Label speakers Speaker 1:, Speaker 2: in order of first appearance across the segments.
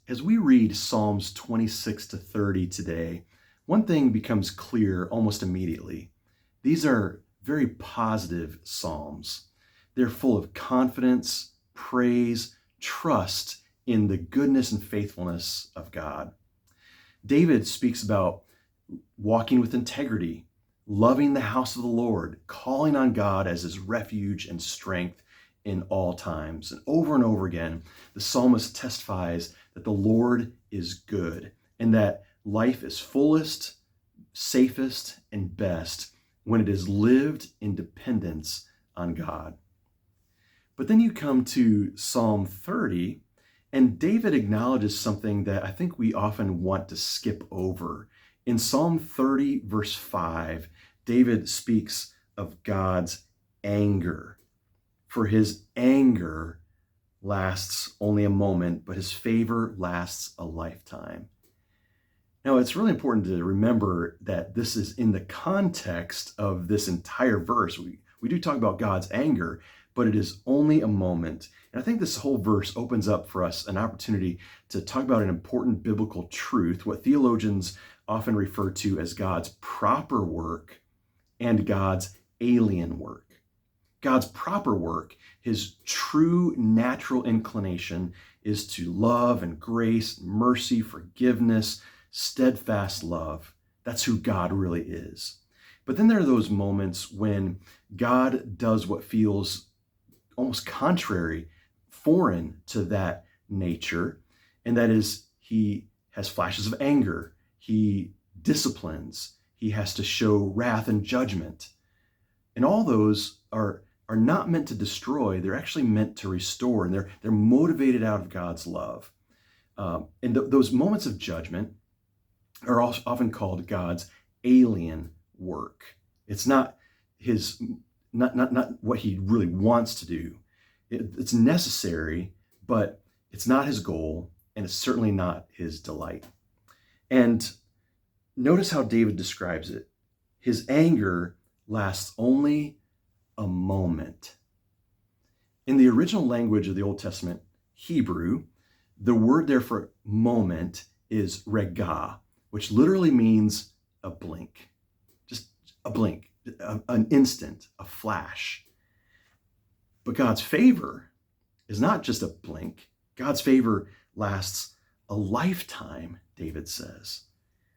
Speaker 1: As we read Psalms 26 to 30 today, one thing becomes clear almost immediately. These are very positive Psalms. They're full of confidence, praise, trust in the goodness and faithfulness of God. David speaks about walking with integrity, loving the house of the Lord, calling on God as his refuge and strength in all times. And over again, the psalmist testifies that the Lord is good and that life is fullest, safest, and best when it is lived in dependence on God. But then you come to Psalm 30, and David acknowledges something that I think we often want to skip over. In Psalm 30, verse 5, David speaks of God's anger. For his anger lasts only a moment, but his favor lasts a lifetime. Now, it's really important to remember that this is in the context of this entire verse. We do talk about God's anger, but it is only a moment. And I think this whole verse opens up for us an opportunity to talk about an important biblical truth, what theologians often refer to as God's proper work and God's alien work. God's proper work, his true natural inclination, is to love and grace, mercy, forgiveness, steadfast love. That's who God really is. But then there are those moments when God does what feels almost contrary, foreign to that nature, and that is he has flashes of anger, he disciplines, he has to show wrath and judgment. And all those are not meant to destroy, they're actually meant to restore, and they're motivated out of God's love. Those moments of judgment are also often called God's alien work. It's not his, not what he really wants to do. It's necessary, but it's not his goal, and it's certainly not his delight. And notice how David describes it. His anger lasts only a moment. In the original language of the Old Testament, Hebrew, the word there for moment is regah, which literally means a blink. Just a blink, an instant, a flash. But God's favor is not just a blink. God's favor lasts a lifetime, David says.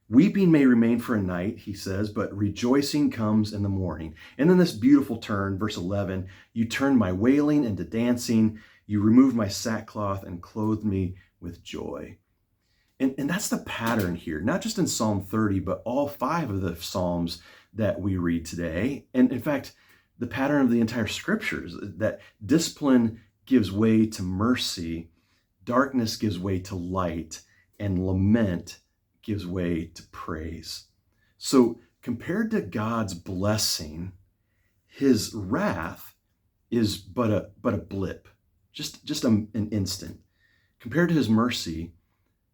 Speaker 1: Weeping may remain for a night, he says, but rejoicing comes in the morning. And then this beautiful turn, verse 11, you turned my wailing into dancing. You removed my sackcloth and clothed me with joy. And that's the pattern here, not just in Psalm 30, but all 5 of the Psalms that we read today. And in fact, the pattern of the entire scriptures, that discipline gives way to mercy, darkness gives way to light, and lament gives way to praise. So compared to God's blessing, his wrath is but a blip, just an instant. Compared to his mercy,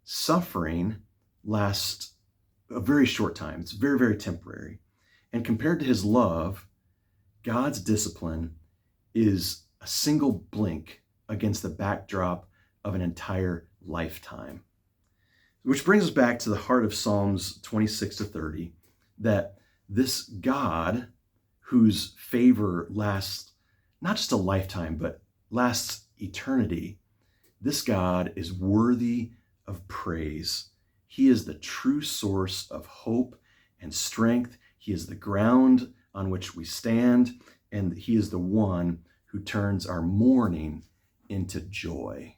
Speaker 1: suffering lasts a very short time. It's very, very temporary. And compared to his love, God's discipline is a single blink against the backdrop of an entire lifetime. Which brings us back to the heart of Psalms 26 to 30, that this God, whose favor lasts not just a lifetime, but lasts eternity, this God is worthy of praise. He is the true source of hope and strength. He is the ground on which we stand, and he is the one who turns our mourning into joy.